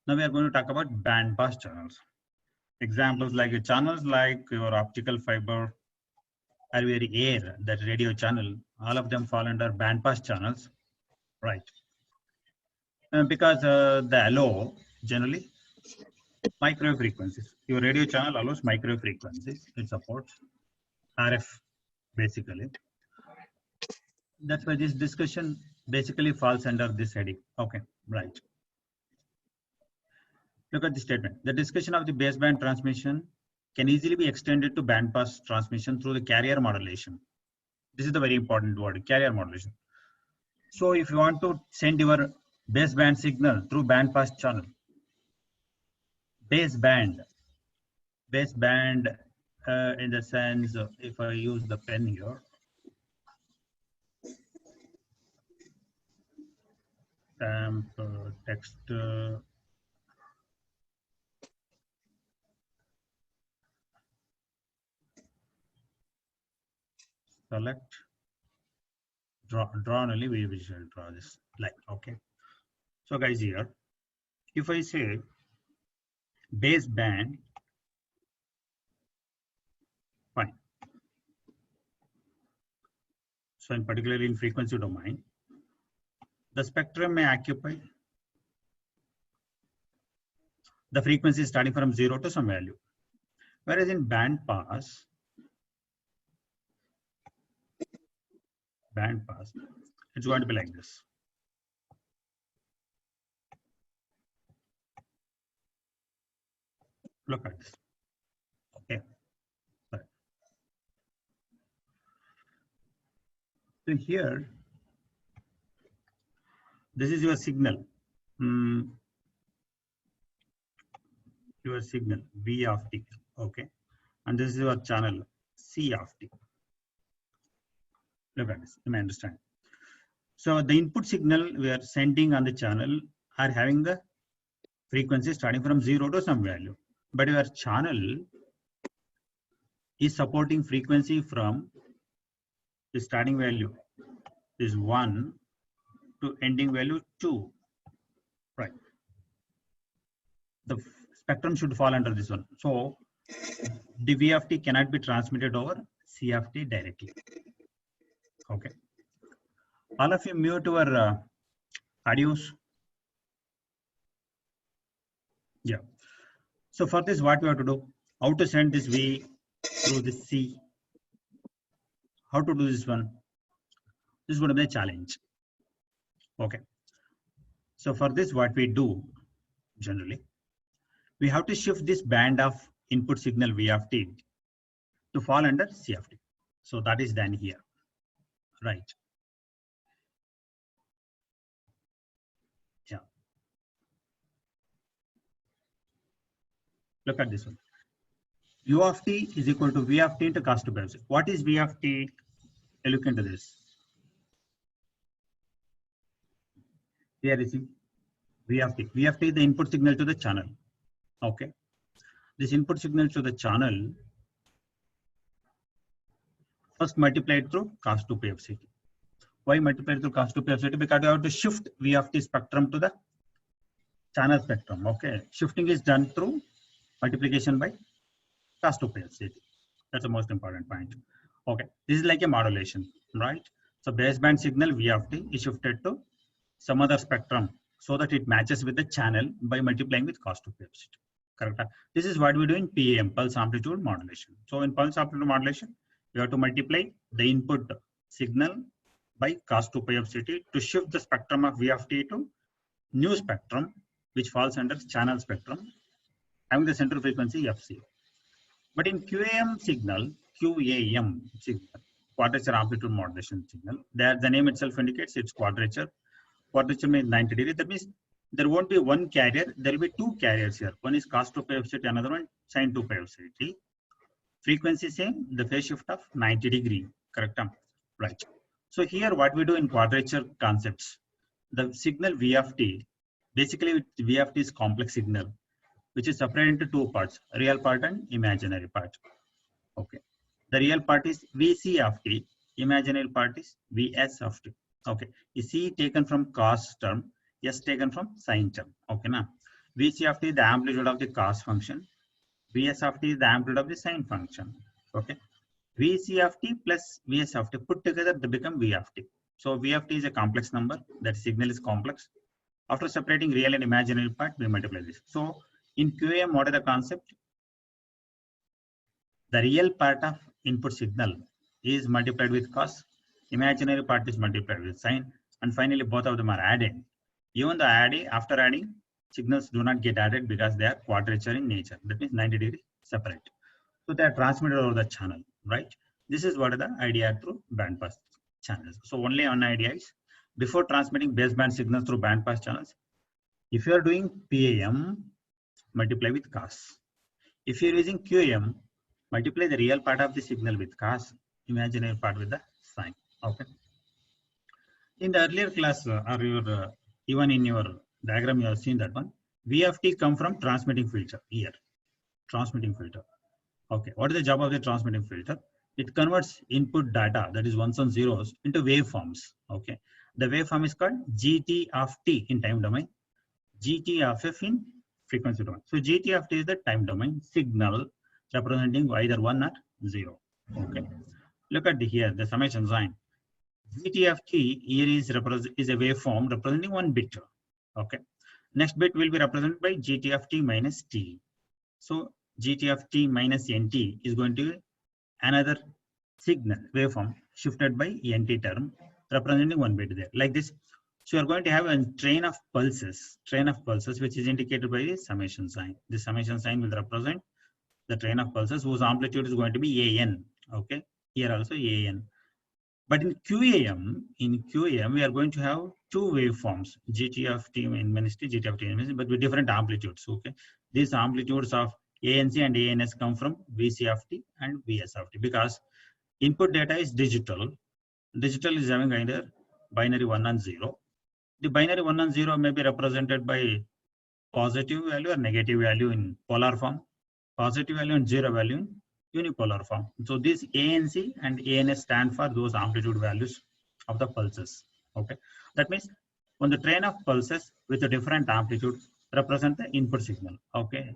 Now we are going to talk about band pass channels. Examples like channels like your optical fiber or your air, that radio channel, all of them fall under band pass channels, right? Because the allow generally microwave frequencies. Your radio channel allows microwave frequencies. It supports RF basically. That's why this discussion basically falls under this heading. Okay, right. Look at the statement. The discussion of the baseband transmission can easily be extended to bandpass transmission through the carrier modulation. This is the very important word, carrier modulation. So if you want to send your baseband signal through bandpass channel, baseband in the sense, if I use the pen here, text, select, draw only, we shall draw this line. Okay. So guys, here, if I say baseband, fine. So in particularly in frequency domain, the spectrum may occupy the frequency starting from 0 to some value. Whereas in band pass, it's going to be like this. Look at this. Okay. Right. So here, this is your signal. Your signal V of t. Okay. And this is your channel C of t. Look at this. You may understand. So the input signal we are sending on the channel are having the frequency starting from 0 to some value. But your channel is supporting frequency from the starting value is 1 to ending value 2. Right. The spectrum should fall under this one. So the V of t cannot be transmitted over C of t directly. Okay. All of you mute your audios. Yeah. So for this, what we have to do? How to send this V through this C? How to do this one? This is going to be a challenge. Okay. So for this, what we do generally, we have to shift this band of input signal V of t to fall under C of t. So that is done here. Right. Yeah. Look at this one. U of t is equal to V of t into cos 2 pi. What is V of t? Look into this. Here is V of t. V of t is the input signal to the channel. Okay. This input signal to the channel first multiplied through cos 2 pi of ct. Why multiplied through cos 2 pi of ct? Because you have to shift V of t spectrum to the channel spectrum. Okay. Shifting is done through multiplication by cos 2 pi of ct. That's the most important point. Okay. This is like a modulation, right? So baseband signal V of t is shifted to some other spectrum so that it matches with the channel by multiplying with cos 2 pi of ct. Correct. This is what we do in PAM, pulse amplitude modulation. So in pulse amplitude modulation, you have to multiply the input signal by cos 2 pi of ct to shift the spectrum of V of t to new spectrum, which falls under channel spectrum, having the center frequency fc. But in QAM signal, quadrature amplitude modulation signal, there the name itself indicates it's quadrature. Quadrature means 90 degrees. That means there won't be one carrier, there will be two carriers here. One is cos 2 pi of ct, another one sin 2 pi of ct. Frequency same, the phase shift of 90 degree, correct? Right. So here what we do in quadrature concepts, the signal V of t, basically V of t is complex signal, which is separated into two parts, real part and imaginary part. Okay. The real part is Vc of t, imaginary part is Vs of t. Okay. Is C taken from cos term, S taken from sin term. Okay, now Vc of t is the amplitude of the cos function. Vs of t is the amplitude of the sine function. Okay. Vc of t plus Vs of t put together they become V of t. So V of t is a complex number. That signal is complex. After separating real and imaginary part, we multiply this. So in QAM, what is the concept? The real part of input signal is multiplied with cos. Imaginary part is multiplied with sine. And finally, both of them are added. Even the after adding, signals do not get added because they are quadrature in nature. That means 90 degree separate. So they are transmitted over the channel, right? This is what the idea through bandpass channels. So only one idea is before transmitting baseband signals through bandpass channels, if you are doing PAM, multiply with cos. If you are using QAM, multiply the real part of the signal with cos, imaginary part with the sine. Okay. In the earlier class, even in your diagram, you have seen that one. V of t come from transmitting filter here. Transmitting filter. Okay. What is the job of the transmitting filter? It converts input data, that is ones and zeros, into waveforms. Okay. The waveform is called GT of t in time domain, GT of f in frequency domain. So GT of t is the time domain signal representing either 1 or 0. Okay. Look at here, the summation sign. GT of t here is a waveform representing 1 bit. Okay. Next bit will be represented by GT of t minus t. So GT of t minus nt is going to be another signal waveform shifted by nt term representing 1 bit there, like this. So you are going to have a train of pulses, which is indicated by the summation sign. The summation sign will represent the train of pulses whose amplitude is going to be an. Okay, here also an. But in QAM, we are going to have two waveforms, GT of t minus t, GT of t minus t, but with different amplitudes. Okay, these amplitudes of ANC and ANS come from VC of t and VS of t because input data is digital. Digital is having either binary 1 and 0. The binary 1 and 0 may be represented by positive value or negative value in polar form, positive value and 0 value in unipolar form. So these ANC and ANS stand for those amplitude values of the pulses. Okay, that means when the train of pulses with a different amplitude represent the input signal. Okay,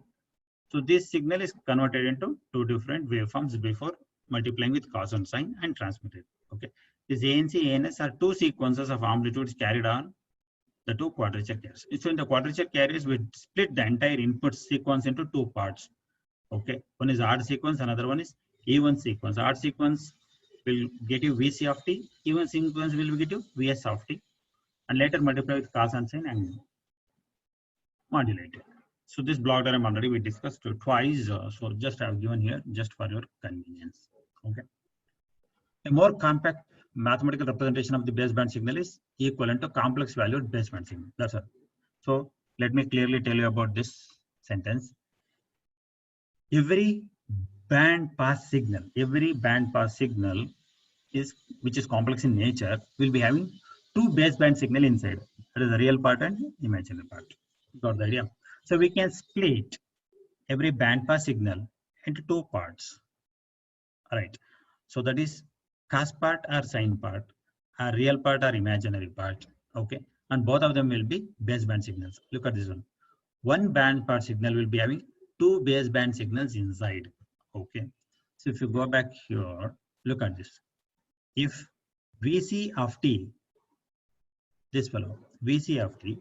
so this signal is converted into two different waveforms before multiplying with cos and sine and transmitted. Okay, these ANC ANS are two sequences of amplitudes carried on the two quadrature carriers. So in the quadrature carriers, we split the entire input sequence into two parts. Okay, one is odd sequence, another one is even sequence. Odd sequence will get you VC of t, even sequence will get you VS of t, and later multiply with cos and sine and modulate it. So this block diagram already we discussed twice. So just I have given here just for your convenience. Okay, a more compact mathematical representation of the baseband signal is equivalent to complex valued baseband signal. That's all. So let me clearly tell you about this sentence. Every band pass signal is which is complex in nature will be having two baseband signal inside. That is the real part and imaginary part. Got the idea? So we can split every band pass signal into two parts. All right. So that is cos part or sine part, or real part or imaginary part. Okay, and both of them will be baseband signals. Look at this one. One band pass signal will be having two baseband signals inside. Okay, so if you go back here, look at this. If VC of t, this fellow, VC of t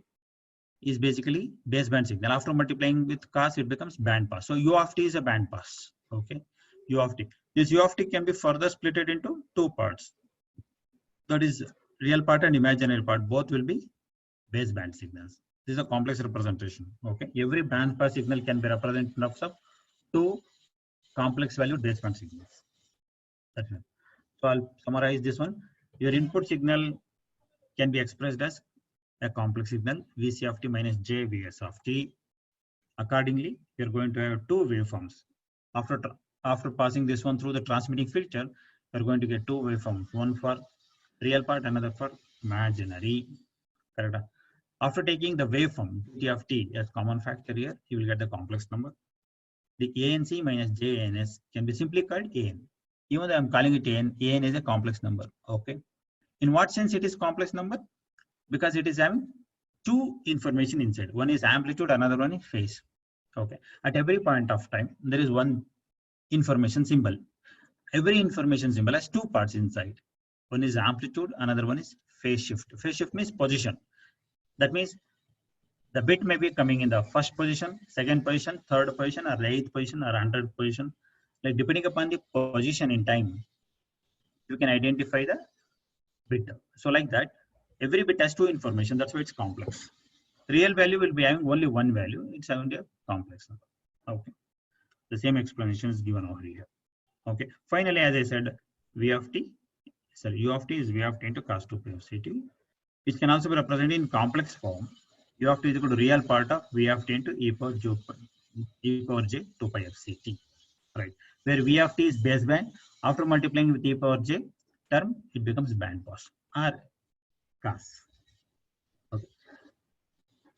is basically baseband signal. After multiplying with cos, it becomes band pass. So U of t is a band pass. Okay, U of t. This U of t can be further split into two parts. That is real part and imaginary part. Both will be baseband signals. This is a complex representation. Okay, every band pass signal can be represented in terms of two complex valued baseband signals. That's it. So I'll summarize this one. Your input signal can be expressed as a complex signal VC of t minus j VS of t. Accordingly, you're going to have two waveforms. After passing this one through the transmitting filter, you're going to get two waveforms, one for real part, another for imaginary. Correct? After taking the waveform T of t as common factor here, you will get the complex number. The ANC minus JANS can be simply called AN. Even though I'm calling it AN is a complex number. Okay. In what sense it is complex number? Because it is having two information inside. One is amplitude, another one is phase. Okay. At every point of time, there is one information symbol. Every information symbol has two parts inside. One is amplitude, another one is phase shift. Phase shift means position. That means the bit may be coming in the first position, second position, third position, or eighth position, or 100th position. Like depending upon the position in time, you can identify the bit. So like that, every bit has two information. That's why it's complex. Real value will be having only one value. It's having a complex number. Okay. The same explanation is given over here. Okay. Finally, as I said, V of t, sorry, U of t is V of t into cos 2 pi of ct, which can also be represented in complex form. U of t is equal to real part of V of t into e power j 2 pi of ct. Right. Where V of t is baseband. After multiplying with e power j term, it becomes band pass or cos. Okay.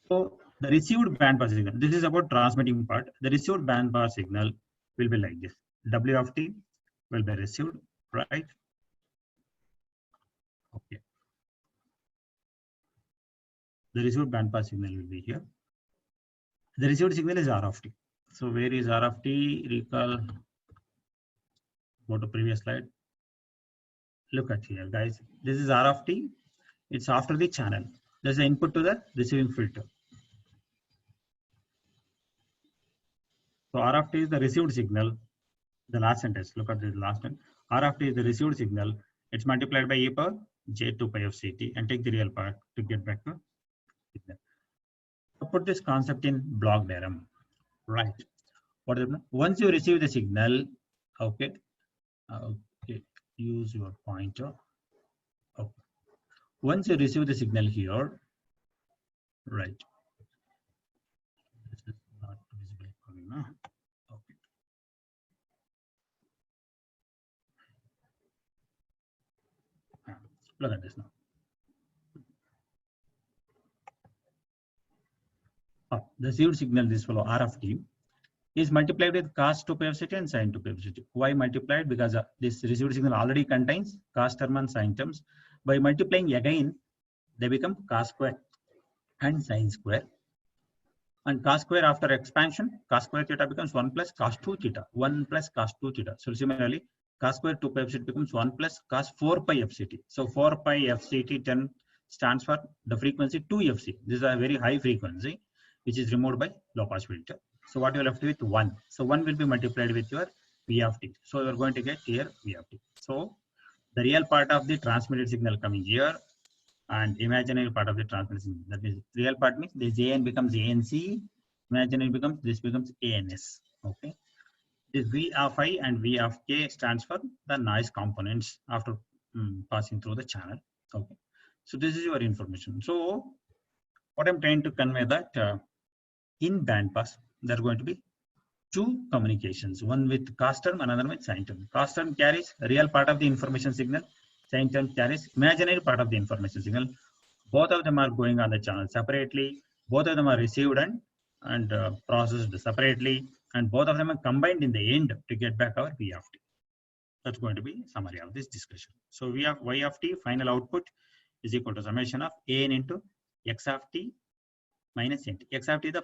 So the received band pass signal, this is about transmitting part. The received band pass signal will be like this. W of t will be received, right? Okay. The received band pass signal will be here. The received signal is R of t. So where is R of t? Recall, go to previous slide. Look at here, guys. This is R of t. It's after the channel. There's the input to the receiving filter. So R of t is the received signal. The last sentence, look at the last one. R of t is the received signal. It's multiplied by e power j 2 pi of ct and take the real part to get back to signal. So put this concept in block diagram. Right. What is it? Once you receive the signal, okay, okay, use your pointer. Okay. Once you receive the signal here, right? This is not visible for me now. Okay. Look at this now. The received signal, this fellow R of t, is multiplied with cos 2 pi of ct and sin 2 pi of ct. Why multiplied? Because this received signal already contains cos term and sin terms. By multiplying again, they become cos square and sin square. And cos square after expansion, cos square theta becomes 1 plus cos 2 theta. 1 plus cos 2 theta. So similarly, cos square 2 pi of ct becomes 1 plus cos 4 pi of ct. So 4 pi f ct stands for the frequency 2 fc. This is a very high frequency, which is removed by low pass filter. So what you are left with 1. So 1 will be multiplied with your V of t. So you are going to get here V of t. So the real part of the transmitted signal coming here and imaginary part of the transmitted signal. That means real part means this AN becomes ANC, imaginary becomes this becomes ANS. Okay. This V of I and V of K stands for the noise components after passing through the channel. Okay. So this is your information. So what I'm trying to convey that in band pass, there are going to be two communications, one with cos term, another with sin term. Cos term carries a real part of the information signal, sin term carries imaginary part of the information signal. Both of them are going on the channel separately. Both of them are received and processed separately, and both of them are combined in the end to get back our V of t. That's going to be summary of this discussion. So V of Y of t final output is equal to summation of AN into X of t minus NT. X of t is the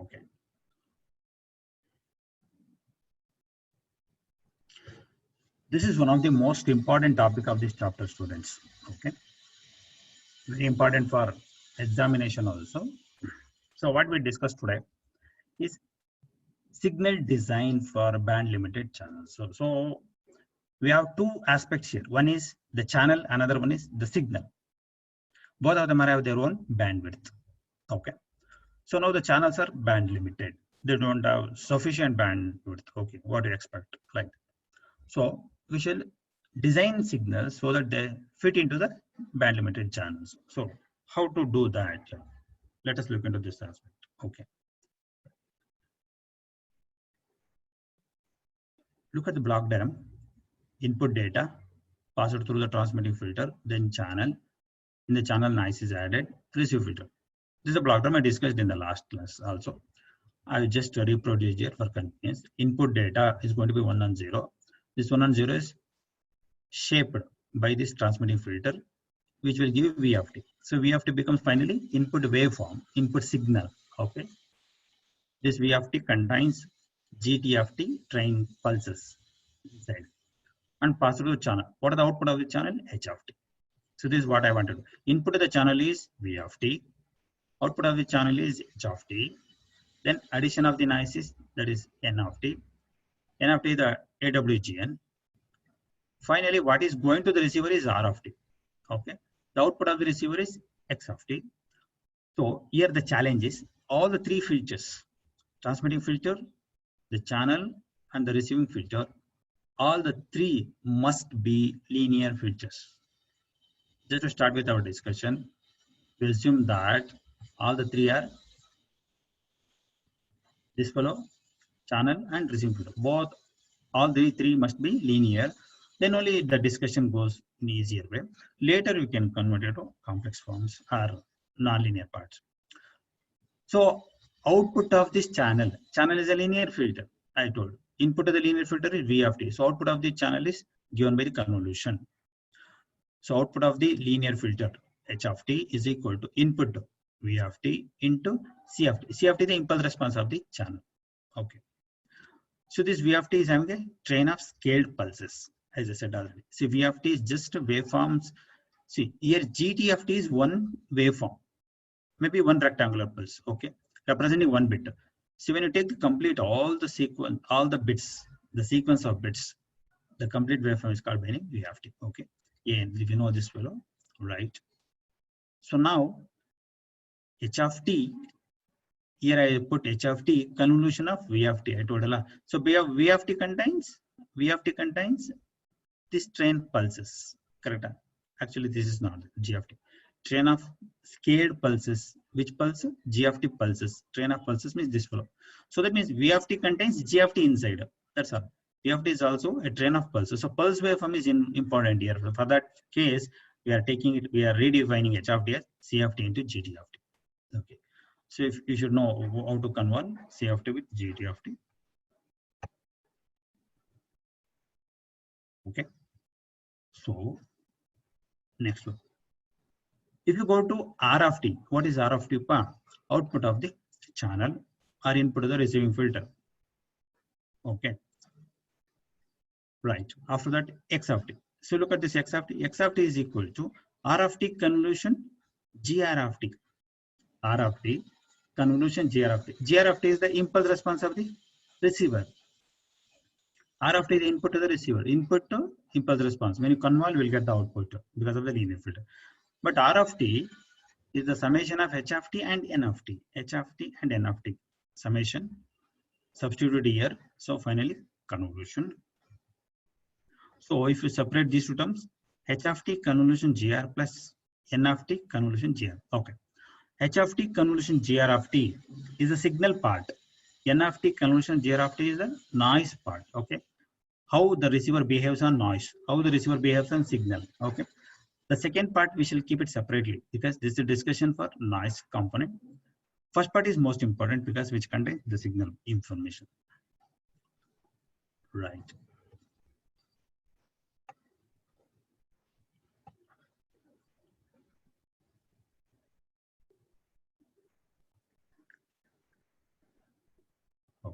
Okay. This is one of the most important topic of this chapter, students. Okay. Very important for examination also. So what we discussed today is signal design for band limited channels. So we have two aspects here. One is the channel, another one is the signal. Both of them have their own bandwidth. Okay. So now the channels are band limited. They don't have sufficient bandwidth. Okay. What do you expect? Like, so we shall design signals so that they fit into the band limited channels. So how to do that? Let us look into this aspect. Okay. Look at the block diagram. Input data passed through the transmitting filter, then channel. In the channel, noise is added. Receive filter. This is a block diagram I discussed in the last class also. I will just reproduce here for convenience. Input data is going to be 1 and 0. This 1 and 0 is shaped by this transmitting filter, which will give V of t. So V of t becomes finally input waveform, input signal. Okay. This V of t contains GT of t train pulses inside and pass through the channel. What are the output of the channel? H of t. So this is what I want to do. Input of the channel is V of t. Output of the channel is H of t. Then addition of the noise is, that is N of t. N of t is the AWGN. Finally, what is going to the receiver is R of t. Okay. The output of the receiver is X of t. So here the challenge is all the three filters, transmitting filter, the channel and the receiving filter, all the three must be linear filters. Just to start with our discussion, we assume that all the three are this fellow, channel and receiving filter. Both, all the three must be linear. Then only the discussion goes in easier way. Later we can convert it to complex forms or non-linear parts. So output of this channel is a linear filter. I told input of the linear filter is V of t. So output of the channel is given by the convolution. So output of the linear filter H of t is equal to input V of t into C of t. C of t is the impulse response of the channel. Okay. So this V of t is having a train of scaled pulses, as I said already. See, V of t is just waveforms. See, here GT of t is one waveform, maybe one rectangular pulse, okay, representing one bit. So when you take the complete all the sequence, all the bits, the sequence of bits, the complete waveform is called by V of t. Okay, yeah, if you know this fellow, right? So now H of t. Here I put H of t convolution of V of t. I told you. So V of t contains this train pulses. Correct? Actually, this is not G of t. Train of scaled pulses. Which pulse? G of t pulses. Train of pulses means this flow. So that means V of t contains G of t inside. That's all. V of t is also a train of pulses. So pulse waveform is important here. For that case, we are taking it. We are redefining H of t as C of t into GT of t. Okay. So if you should know how to convert C of t with GT of t. Okay. So next one. If you go to R of t, what is R of t? Output of the channel or input of the receiving filter. Okay. Right. After that, X of t. So look at this X of t. X of t is equal to R of t convolution GR of t. R of t convolution GR of t. GR of t is the impulse response of the receiver. R of t is the input to the receiver. Input to impulse response. When you convolve, you will get the output because of the linear filter. But R of t is the summation of H of t and N of t. H of t and N of t. Summation. Substitute here. So finally, convolution. So if you separate these two terms, H of t convolution GR plus N of t convolution GR. Okay. H of t convolution GR of t is the signal part. N of t convolution GR of t is the noise part. Okay. How the receiver behaves on noise, how the receiver behaves on signal. Okay. The second part we shall keep it separately because this is a discussion for noise component. First part is most important because which contains the signal information. Right.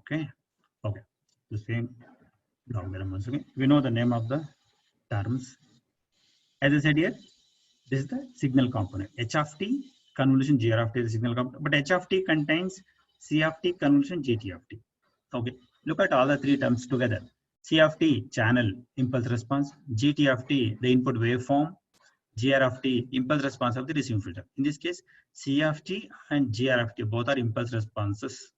Okay. Okay. The same diagram once again. We know the name of the terms. As I said here, this is the signal component. H of t convolution G of t is the signal component, but H of t contains C of t convolution GT of t. Okay. Look at all the three terms together. C of t channel impulse response, GT of t the input waveform, GR of t impulse response of the receiving filter. In this case, C of t and GR of t both are impulse responses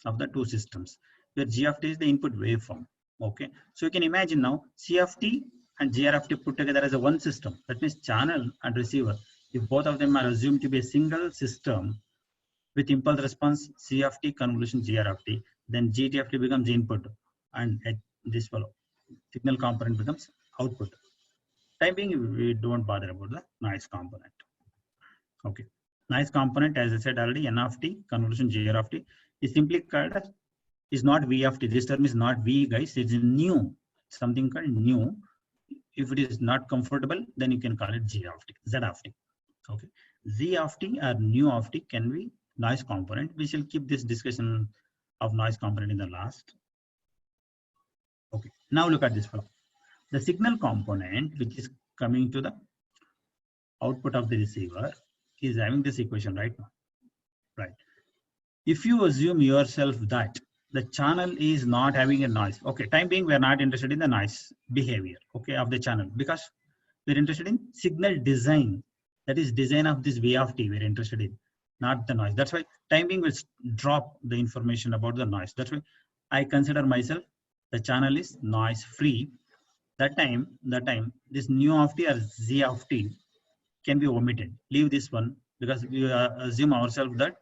of the two systems, where G of t is the input waveform. Okay, so you can imagine now C of t and GR of t put together as a one system. That means channel and receiver, if both of them are assumed to be a single system with impulse response C of t convolution GR of t, then GT of t becomes input and this signal component becomes output. Time being, we don't bother about the noise component. Okay, noise component, as I said already, N of t convolution GR of t is simply called as, is not V of t. This term is not V, guys. It's new, something called new. If it is not comfortable, then you can call it G of t, Z of t. Okay, Z of t or nu of t can be noise component. We shall keep this discussion of noise component in the last. Okay, now look at this fellow. The signal component, which is coming to the output of the receiver, is having this equation right now. Right. If you assume yourself that the channel is not having a noise, okay, time being, we are not interested in the noise behavior, okay, of the channel, because we're interested in signal design. That is design of this V of t we're interested in, not the noise. That's why time being will drop the information about the noise. That's why I consider myself the channel is noise free. That time this nu of t or Z of t can be omitted. Leave this one, because we assume ourselves that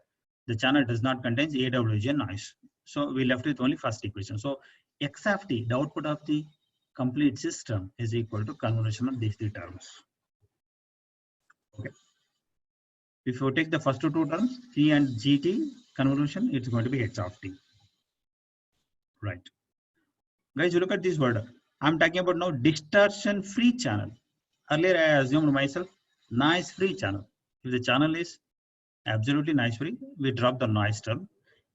the channel does not contain AWG noise. So we left with only first equation. So X of t, the output of the complete system, is equal to convolution of these three terms. Okay. If you take the first two terms, C and GT convolution, it's going to be H of t. Right. Guys, you look at this word. I'm talking about now distortion free channel. Earlier I assumed myself noise free channel. If the channel is absolutely noise free, we drop the noise term.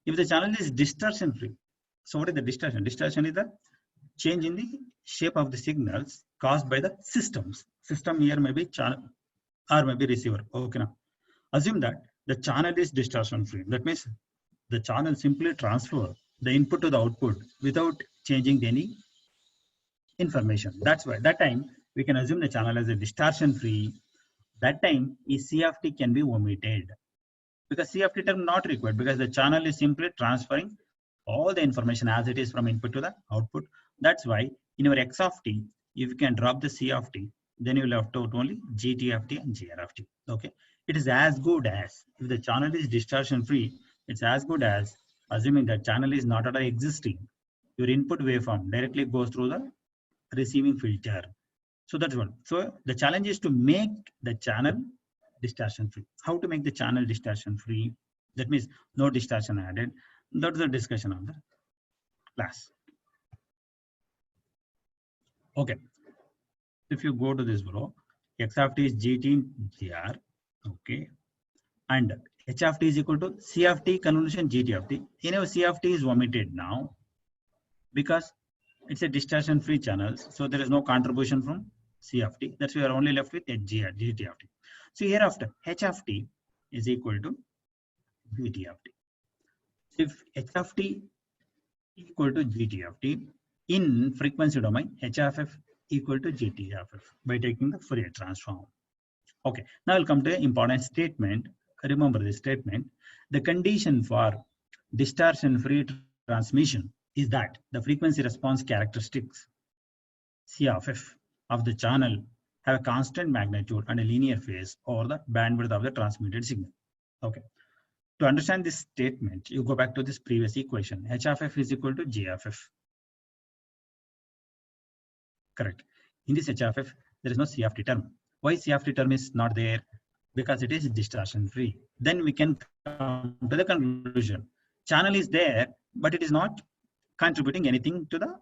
If the channel is distortion free, so what is the distortion? Distortion is the change in the shape of the signals caused by the systems. System here may be channel or maybe receiver. Okay, now assume that the channel is distortion free. That means the channel simply transfer the input to the output without changing any information. That's why that time we can assume the channel as a distortion free. That time is C of t can be omitted, because C of t term not required, because the channel is simply transferring all the information as it is from input to the output. That's why in your X of t, if you can drop the C of t, then you will have to only GT of t and GR of t. Okay, it is as good as, if the channel is distortion free, it's as good as assuming that channel is not at all existing. Your input waveform directly goes through the receiving filter. So that's one. So the challenge is to make the channel distortion free. How to make the channel distortion free? That means no distortion added. That's the discussion of the class. Okay. If you go to this row, X of t is GT GR. Okay. And H of t is equal to C of t convolution GT of t. Anyway, C of t is omitted now because it's a distortion free channel. So there is no contribution from C of t. That's why we are only left with GT of t. So hereafter, H of t is equal to GT of t. If H of t equal to GT of t, in frequency domain, H of f equal to GT of f by taking the Fourier transform. Okay, now we'll come to the important statement. Remember this statement. The condition for distortion-free transmission is that the frequency response characteristics C of f of the channel have a constant magnitude and a linear phase over the bandwidth of the transmitted signal. Okay. To understand this statement, you go back to this previous equation. H of f is equal to G of f. Correct. In this H of f, there is no C of t term. Why C of t term is not there? Because it is distortion free. Then we can come to the conclusion. Channel is there, but it is not contributing anything to the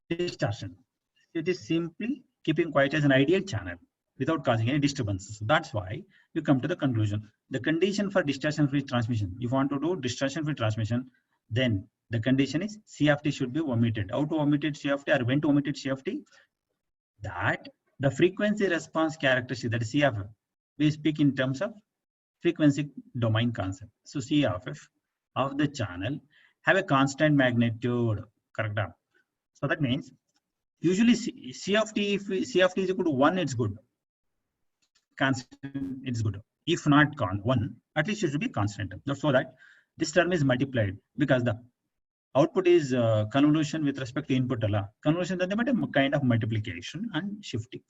distortion. It is simply keeping quiet as an ideal channel. without causing any disturbances. That's why you come to the conclusion. The condition for distortion-free transmission, if you want to do distortion-free transmission, then the condition is C of t should be omitted. How to omit it C of t, or when to omit it C of t? That the frequency response characteristic, that is C of f, we speak in terms of frequency domain concept. So C of f of the channel have a constant magnitude, correct? So that means usually C of t, if C of t is equal to 1, it's good. Constant, it's good. If not 1, at least it should be constant. So that this term is multiplied, because the output is convolution with respect to input. Convolution is a kind of multiplication and shifting.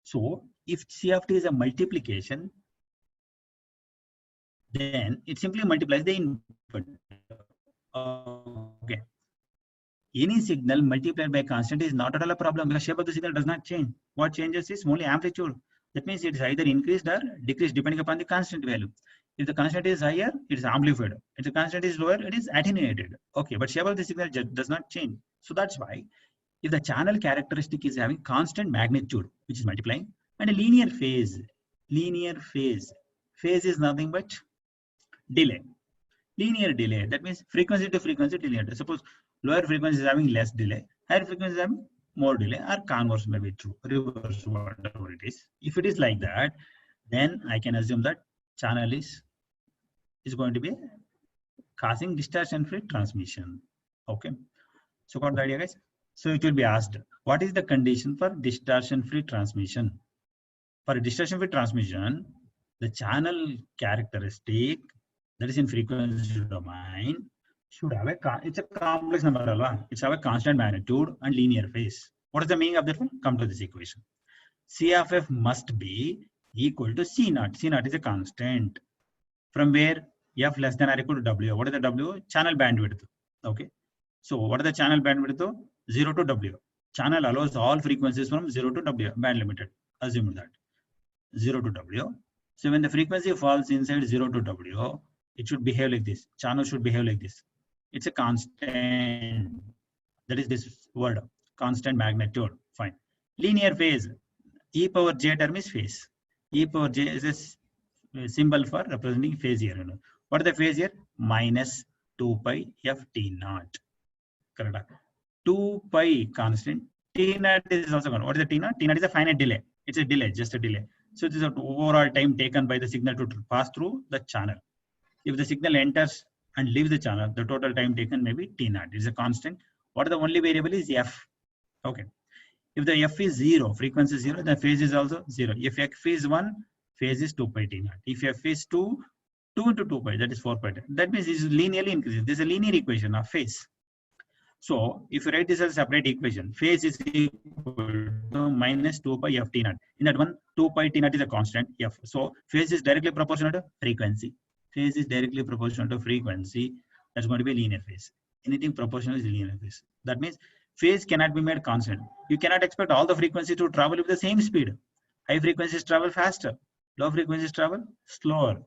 So if C of t is a multiplication, then it simply multiplies the input. Okay. Any signal multiplied by constant is not at all a problem. The shape of the signal does not change. What changes is only amplitude. That means it is either increased or decreased depending upon the constant value. If the constant is higher, it is amplified. If the constant is lower, it is attenuated. Okay, but shape of the signal does not change. So that's why if the channel characteristic is having constant magnitude, which is multiplying, and a linear phase is nothing but delay. Linear delay, that means frequency to frequency delay. Suppose lower frequency is having less delay, higher frequency is having more delay, or converse may be true, reverse, whatever it is. If it is like that, then I can assume that channel is going to be causing distortion-free transmission. Okay, so got the idea, guys? So it will be asked, what is the condition for distortion-free transmission? For a distortion-free transmission, the channel characteristic, that is in frequency domain, should have it's a complex number, it's have a constant magnitude and linear phase. What is the meaning of that one? Come to this equation. C of f must be equal to C naught. C naught is a constant. From where f less than or equal to W. What is the W? Channel bandwidth. Okay. So what is the channel bandwidth? 0 to W. Channel allows all frequencies from 0 to W, band limited. Assume that 0 to W. So when the frequency falls inside 0 to W, it should behave like this. Channel should behave like this. It's a constant. That is this word, constant magnitude. Fine. Linear phase. E power j term is phase. E power j is a symbol for representing phase here. What is the phase here? Minus 2 pi f t naught. Correct. 2 pi constant. T naught is also gone. What is the T naught? T naught is a finite delay. It's a delay, just a delay. So this is the overall time taken by the signal to pass through the channel. If the signal enters and leaves the channel, the total time taken may be T naught. It's a constant. What is the only variable is f. Okay. If the f is 0, frequency is 0, then phase is also 0. If f is 1, phase is 2 pi T naught. If f is 2, 2 into 2 pi, that is 4 pi. That means it is linearly increasing. This is a linear equation of phase. So if you write this as a separate equation, phase is equal to minus 2 pi f T naught. In that one, 2 pi T naught is a constant f. So phase is directly proportional to frequency. Phase is directly proportional to frequency. That's going to be linear phase. Anything proportional is linear phase. That means phase cannot be made constant. You cannot expect all the frequencies to travel with the same speed. High frequencies travel faster. Low frequencies travel slower.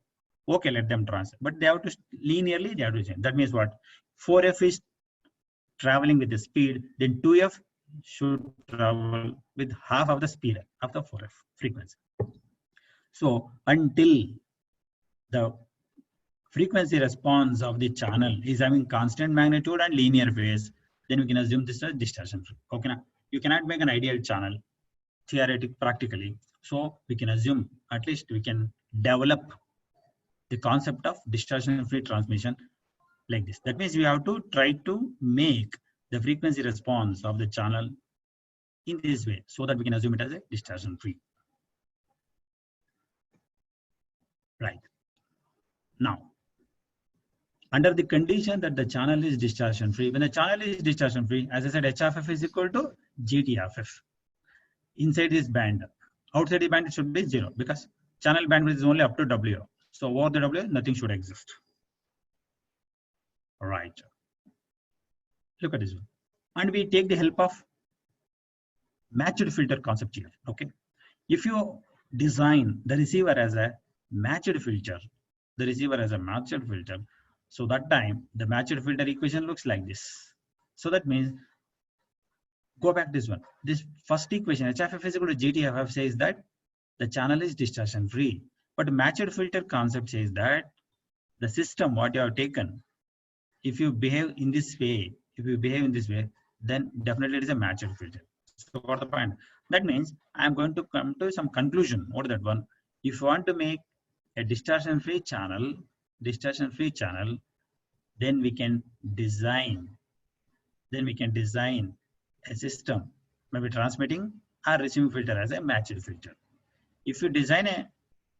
Okay, let them transfer. But they have to linearly, they have to change. That means what? 4f is traveling with the speed, then 2f should travel with half of the speed of the 4f frequency. So until the frequency response of the channel is having constant magnitude and linear phase, then we can assume this is distortion free. Okay, now you cannot make an ideal channel theoretically, practically. So we can assume, at least we can develop the concept of distortion free transmission like this. That means we have to try to make the frequency response of the channel in this way so that we can assume it as a distortion free. Right. Now, under the condition that the channel is distortion free, when the channel is distortion free, as I said, h of f is equal to gt of f. Inside this band, outside the band it should be 0 because channel bandwidth is only up to W. So over the W, nothing should exist. All right. Look at this one. And we take the help of matched filter concept here. Okay. If you design the receiver as a matched filter, so that time the matched filter equation looks like this. So that means, go back this one. This first equation, h of f is equal to gt of f, says that the channel is distortion free. But matched filter concept says that the system what you have taken, if you behave in this way, then definitely it is a matched filter. So what the point? That means I am going to come to some conclusion. What is that one? If you want to make a distortion free channel, then we can design a system, maybe transmitting or receiving filter as a matched filter. If you design a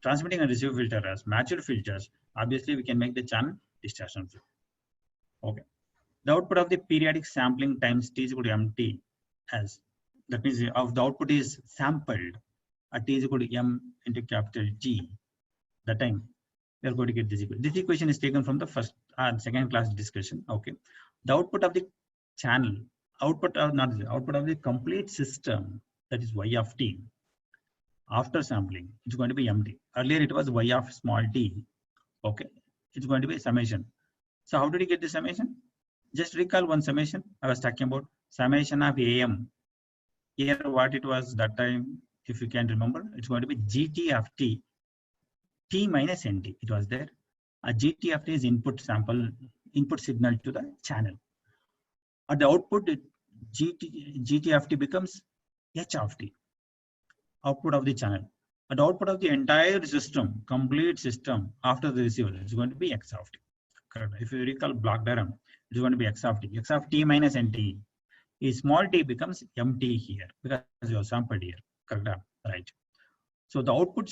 transmitting and receiving filter as matched filters, obviously we can make the channel distortion free. Okay. The output of the periodic sampling times t is equal to mt, as that means of the output is sampled at t is equal to m into capital G. That time we are going to get this equation. This equation is taken from the first and second class discussion. Okay. The output of the channel, output of the complete system, that is y of t, after sampling, it's going to be mt. Earlier it was y of small t. Okay. It's going to be summation. So how did you get the summation? Just recall one summation I was talking about, summation of AM. Here what it was that time, if you can remember, it's going to be GT of t, t minus NT. It was there. A GT of t is input signal to the channel. At the output, GT of t becomes H of t, output of the channel. At the output of the entire system, complete system after the receiver, it's going to be X of t. Correct. If you recall block diagram, it's going to be X of t. X of t minus NT. Is small t becomes MT here because you are sampled here. Correct. Right. So the output,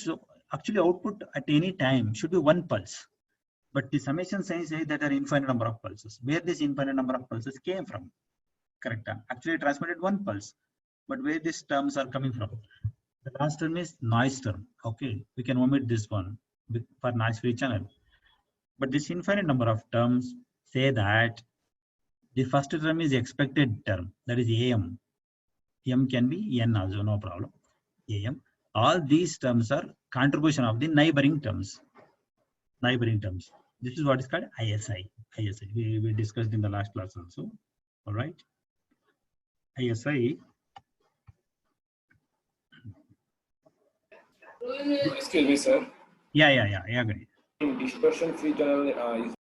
actually output at any time should be one pulse. But the summation says that there are infinite number of pulses. Where this infinite number of pulses came from? Correct. Actually transmitted one pulse. But where these terms are coming from? The last term is noise term. Okay. We can omit this one for noise free channel. But this infinite number of terms say that the first term is expected term, that is AM. M can be N also, no problem. AM. All these terms are contribution of the neighboring terms. This is what is called ISI. We discussed in the last class also. All right. ISI. Excuse me, sir. Yeah, agree. Distortion free channel is.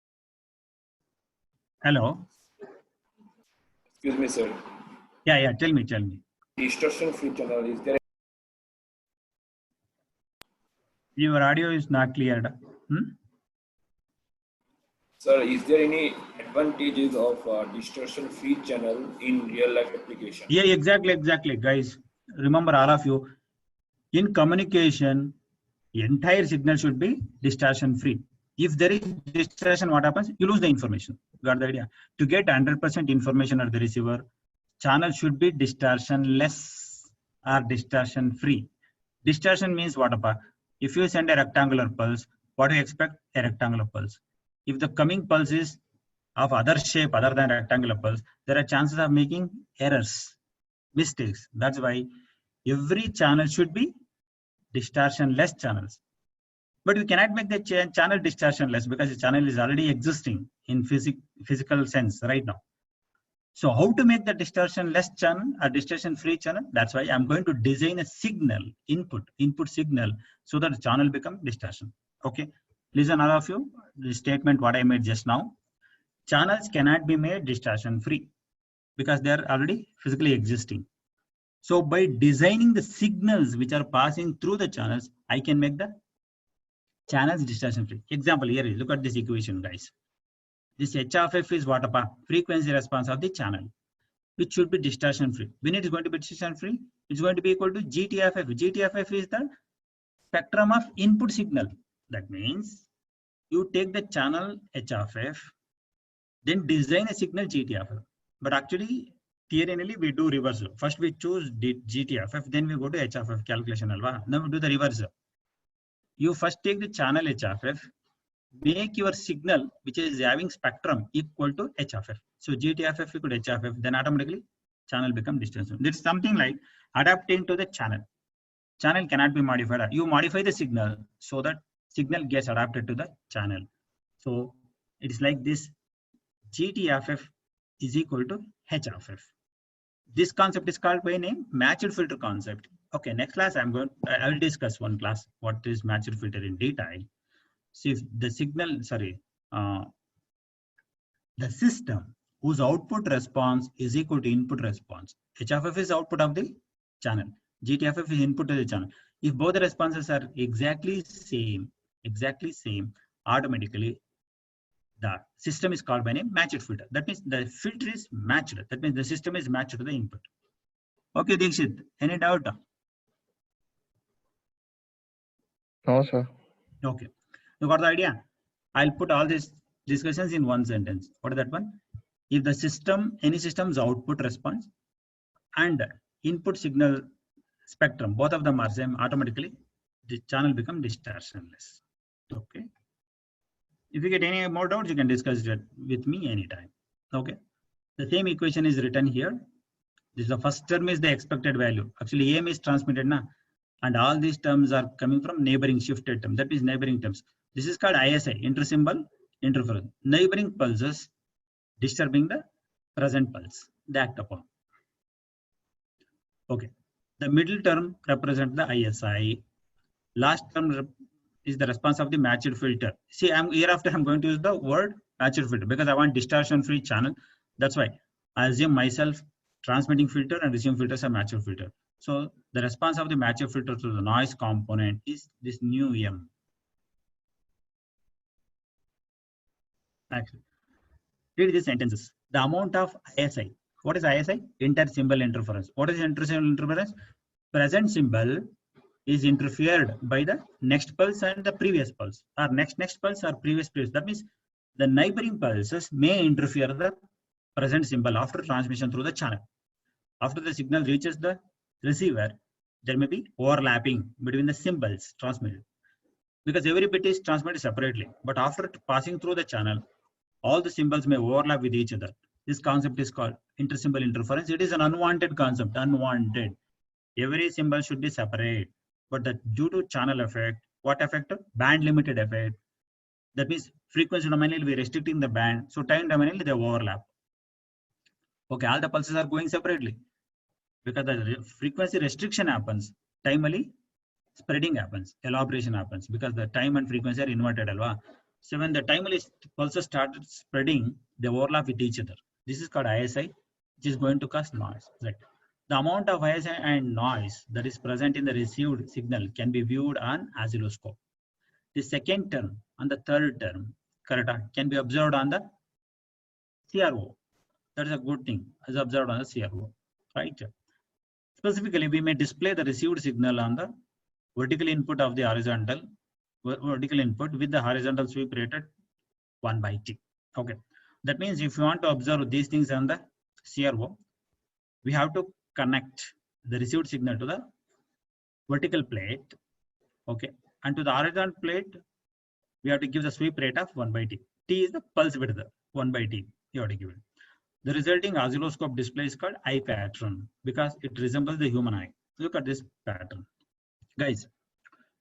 Hello. Excuse me, sir. Yeah, tell me. Distortion free channel, is there? Your audio is not clear. Sir, is there any advantages of distortion free channel in real life application? Yeah, exactly, guys. Remember, all of you, in communication, entire signal should be distortion free. If there is distortion, what happens? You lose the information. Got the idea? To get 100% information at the receiver, channel should be distortion less or distortion free. Distortion means what? If you send a rectangular pulse, what do you expect? A rectangular pulse. If the coming pulse is of other shape other than rectangular pulse, there are chances of making errors, mistakes. That's why every channel should be distortion less channels. But we cannot make the channel distortion less because the channel is already existing in physical sense right now. So how to make the distortion less channel or distortion free channel? That's why I'm going to design a signal, input signal, so that the channel become distortion. Okay. Listen, all of you, the statement what I made just now. Channels cannot be made distortion free because they are already physically existing. So by designing the signals which are passing through the channels, I can make the channels distortion free. Example here, look at this equation, guys. This H of F is what? Frequency response of the channel, which should be distortion free. When it is going to be distortion free, it's going to be equal to GT of F. GT of F is the spectrum of input signal. That means you take the channel H of F, then design a signal GT of F. But actually, theoretically, we do reverse. First, we choose GT of F, then we go to H of F calculation. Now we do the reverse. You first take the channel H of F, make your signal, which is having spectrum, equal to H of F. So GT of F equal to H of F, then automatically channel become distortion. This is something like adapting to the channel. Channel cannot be modified. You modify the signal so that signal gets adapted to the channel. So it is like this: GT of F is equal to H of F. This concept is called by name matched filter concept. Okay, next class I will discuss one class what is matched filter in detail. See if the signal, the system whose output response is equal to input response. HFF is output of the channel. GTFF is input to the channel. If both the responses are exactly same, automatically the system is called by name matched filter. That means the filter is matched. That means the system is matched to the input. Okay, Dikshit, any doubt? No, sir. Okay, you got the idea? I'll put all these discussions in one sentence. What is that one? If the system, any system's output response and input signal spectrum, both of them are same, automatically the channel become distortionless. Okay. If you get any more doubts, you can discuss it with me anytime. Okay. The same equation is written here. This is the first term is the expected value. Actually, AM is transmitted now, and all these terms are coming from neighboring shifted term. That means neighboring terms. This is called ISI, inter-symbol interference. Neighboring pulses disturbing the present pulse. They act upon. Okay. The middle term represents the ISI. Last term is the response of the matched filter. See, hereafter I'm going to use the word matched filter because I want distortion-free channel. That's why I assume myself transmitting filter and receiving filters are matched filter. So the response of the matched filter to the noise component is this new M. Actually, read these sentences. The amount of ISI. What is ISI? Inter-symbol interference. What is inter-symbol interference? Present symbol is interfered by the next pulse and the previous pulse, or next pulse or previous pulse. That means the neighboring pulses may interfere the present symbol after transmission through the channel. After the signal reaches the receiver, there may be overlapping between the symbols transmitted because every bit is transmitted separately. But after passing through the channel, all the symbols may overlap with each other. This concept is called inter-symbol interference. It is an unwanted concept, unwanted. Every symbol should be separate. But due to channel effect, what effect? Band limited effect. That means frequency domain will be restricting the band. So time domain they overlap. Okay, all the pulses are going separately. Because the frequency restriction happens, timely spreading happens, elaboration happens because the time and frequency are inverted. Alva. So when the timely pulses started spreading, they overlap with each other. This is called ISI, which is going to cause noise. Right. The amount of ISI and noise that is present in the received signal can be viewed on oscilloscope. The second term and the third term, correct, can be observed on the CRO. That is a good thing, as observed on the CRO. Right. Specifically, we may display the received signal on the vertical input of the horizontal input with the horizontal sweep rate at 1/t. Okay, that means if you want to observe these things on the CRO, we have to connect the received signal to the vertical plate. Okay, and to the horizontal plate, we have to give the sweep rate of 1/t. T is the pulse width, 1/t. You have to give it. The resulting oscilloscope display is called eye pattern because it resembles the human eye. Look at this pattern. Guys,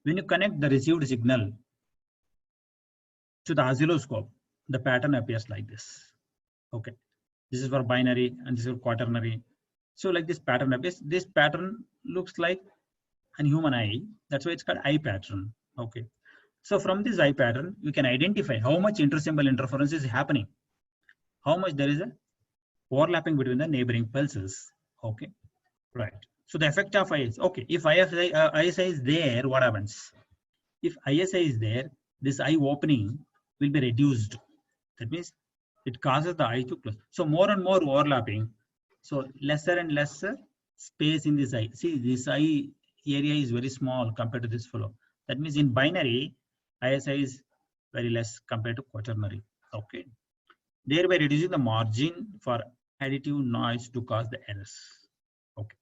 when you connect the received signal to the oscilloscope, the pattern appears like this. Okay, this is for binary and this is for quaternary. So like this pattern appears. This pattern looks like a human eye. That's why it's called eye pattern. Okay. So from this eye pattern, you can identify how much inter-symbol interference is happening. How much there is a overlapping between the neighboring pulses. Okay, right. So the effect of ISI. Okay, if ISI is there, what happens? If ISI is there, this eye opening will be reduced. That means it causes the eye to close. So more and more overlapping. So lesser and lesser space in this eye. See, this eye area is very small compared to this fellow. That means in binary, ISI is very less compared to quaternary. Okay, thereby reducing the margin for additive noise to cause the errors. Okay,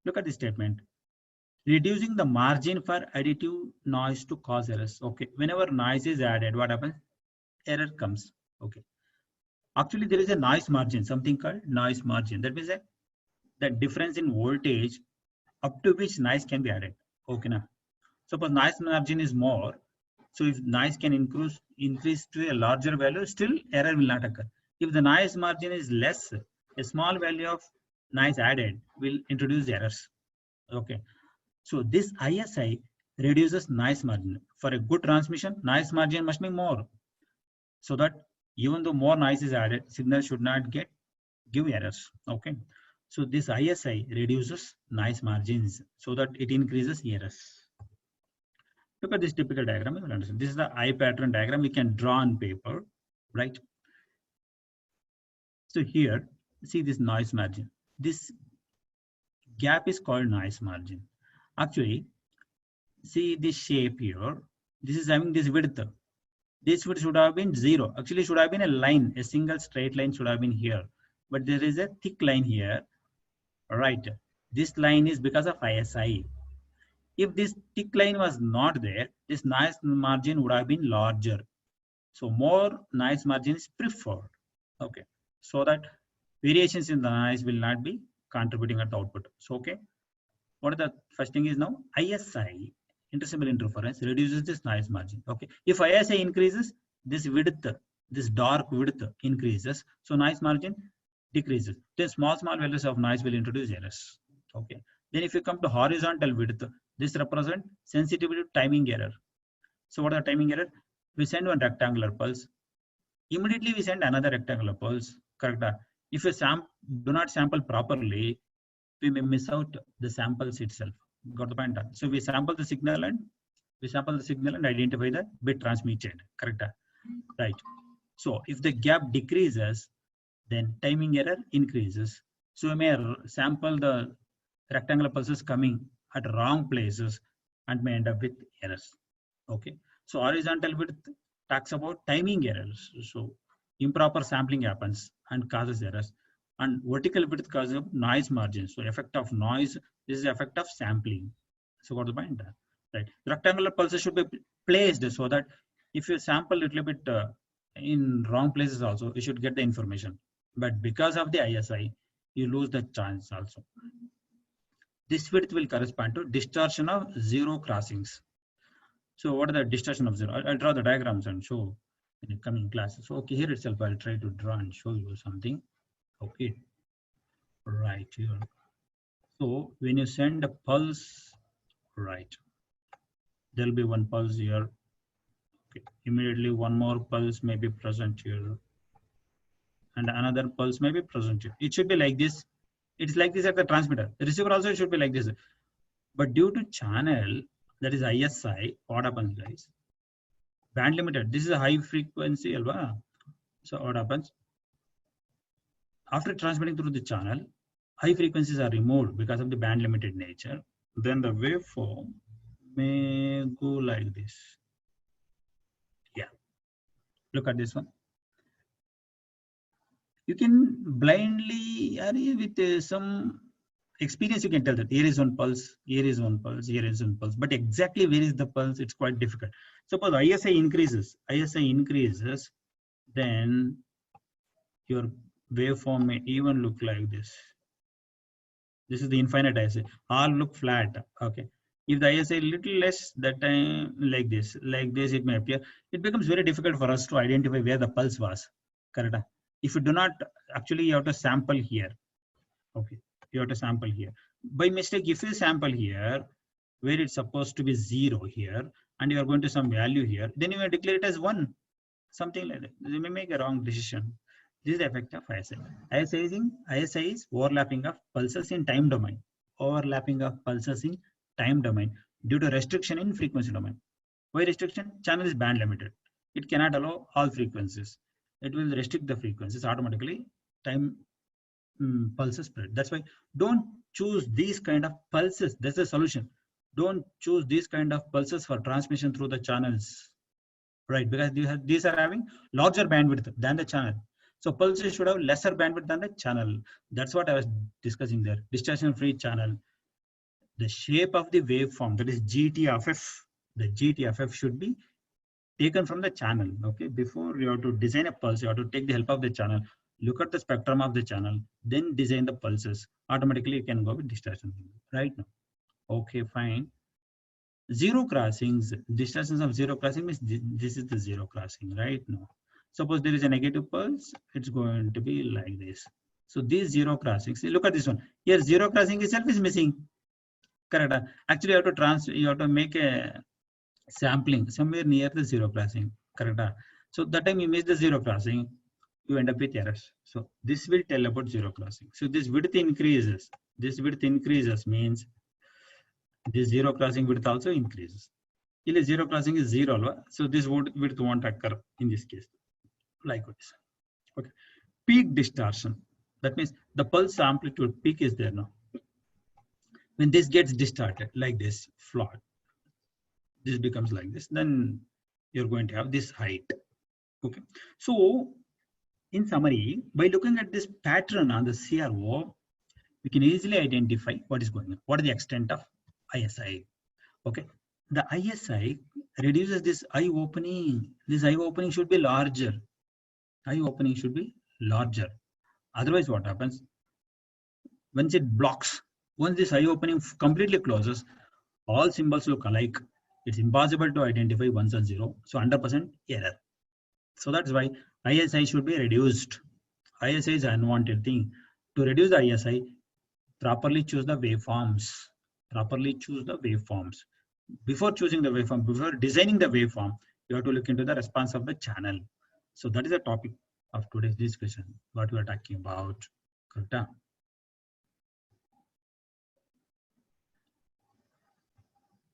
look at this statement. Reducing the margin for additive noise to cause errors. Okay, whenever noise is added, what happens? Error comes. Okay, actually there is a noise margin, something called noise margin. That means that the difference in voltage up to which noise can be added. Okay, now suppose noise margin is more. So if noise can increase to a larger value, still error will not occur. If the noise margin is less, a small value of noise added will introduce errors. Okay, So this ISI reduces noise margin. For a good transmission, noise margin must be more, so that even though more noise is added, signal should not give errors. Okay. So this ISI reduces noise margins so that it increases errors. Look at this typical diagram, you will understand. This is the I pattern diagram we can draw on paper, right? So here, see this noise margin. This gap is called noise margin. Actually, see this shape here. This is having this width. This width should have been 0. Actually, should have been a line, a single straight line should have been here. But there is a thick line here, right? This line is because of ISI. If this thick line was not there, this noise margin would have been larger. So more noise margin is preferred. Okay, so that variations in the noise will not be contributing at the output. So okay, what are the first thing is now ISI, intersymbol interference, reduces this noise margin. Okay, if ISI increases, this width, this dark width increases, so noise margin decreases. Then small values of noise will introduce errors. Okay, then if you come to horizontal width, this represents sensitivity to timing error. So what are the timing error? We send one rectangular pulse, immediately we send another rectangular pulse, correct? If you do not sample properly, we may miss out the samples itself. Got the point? So we sample the signal and identify the bit transmitted, correct? Right. So if the gap decreases, then timing error increases. So we may sample the rectangular pulses coming at wrong places and may end up with errors. Okay. So horizontal width talks about timing errors. So improper sampling happens and causes errors. And vertical width causes noise margin. So effect of noise, this is the effect of sampling. So what the point? Right. Rectangular pulses should be placed so that if you sample a little bit in wrong places also, you should get the information. But because of the ISI, you lose the chance also. This width will correspond to distortion of zero crossings. So what are the distortion of zero? I'll draw the diagrams and show in the coming classes. So okay, here itself I'll try to draw and show you something. Okay, right here. So when you send a pulse, right, there'll be one pulse here. Okay, immediately one more pulse may be present here, and another pulse may be present here. It should be like this. It's like this at the transmitter. The receiver also should be like this. But due to channel, that is ISI, what happens, guys? Band limited. This is a high frequency, alva. So what happens? After transmitting through the channel, high frequencies are removed because of the band limited nature. Then the waveform may go like this. Yeah. Look at this one. You can blindly, with some experience, you can tell that here is one pulse, here is one pulse, here is one pulse. But exactly where is the pulse? It's quite difficult. Suppose ISI increases, then your waveform may even look like this. This is the infinite ISI. All look flat. Okay. If the ISI little less, that time like this, it may appear. It becomes very difficult for us to identify where the pulse was. Correct? If you do not, actually you have to sample here. Okay. You have to sample here. By mistake, if you sample here, where it's supposed to be 0 here, and you are going to some value here, then you may declare it as 1. Something like that. You may make a wrong decision. This is the effect of ISI. ISI is overlapping of pulses in time domain. Overlapping of pulses in time domain due to restriction in frequency domain. Why restriction? Channel is band limited. It cannot allow all frequencies. It will restrict the frequencies automatically. Time pulses spread. That's why don't choose these kind of pulses. That's the solution. Don't choose these kind of pulses for transmission through the channels. Right, because these are having larger bandwidth than the channel. So pulses should have lesser bandwidth than the channel. That's what I was discussing there. Distortion free channel. The shape of the waveform, that is GTFF, the GTFF should be taken from the channel. Okay, before you have to design a pulse, you have to take the help of the channel, look at the spectrum of the channel, then design the pulses. Automatically you can go with distortion. Right now. Okay, fine. Zero crossings, distortions of zero crossing means this is the zero crossing, right? No. Suppose there is a negative pulse, it's going to be like this. So these zero crossings, look at this one. Here zero crossing itself is missing. Correct. Actually, you have to make a sampling somewhere near the zero crossing. Correct. So that time you miss the zero crossing, you end up with errors. So this will tell about zero crossing. So this width increases. This width increases means this zero crossing width also increases. If zero crossing is zero, so this width won't occur in this case. Likewise. Okay. Peak distortion. That means the pulse amplitude peak is there now. When this gets distorted like this, flat, this becomes like this, then you're going to have this height. Okay. So in summary, by looking at this pattern on the CRO, we can easily identify what is going on. What is the extent of ISI? Okay. The ISI reduces this eye opening. This eye opening should be larger. Eye opening should be larger. Otherwise, what happens? Once it blocks, once this eye opening completely closes, all symbols look alike. It's impossible to identify ones and zero. So 100% error. So that's why ISI should be reduced. ISI is an unwanted thing. To reduce the ISI, properly choose the waveforms. Properly choose the waveforms. Before choosing the waveform, before designing the waveform, you have to look into the response of the channel. So that is the topic of today's discussion, what we are talking about. Correct?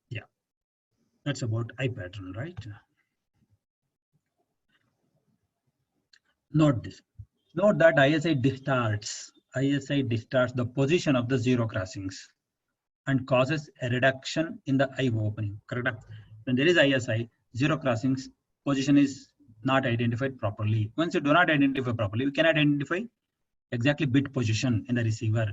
Yeah, that's about eye pattern, right? Note this. Note that ISI distorts the position of the zero crossings and causes a reduction in the eye opening. Correct? When there is ISI, zero crossings position is not identified properly. Once you do not identify properly, you cannot identify exactly bit position in the receiver.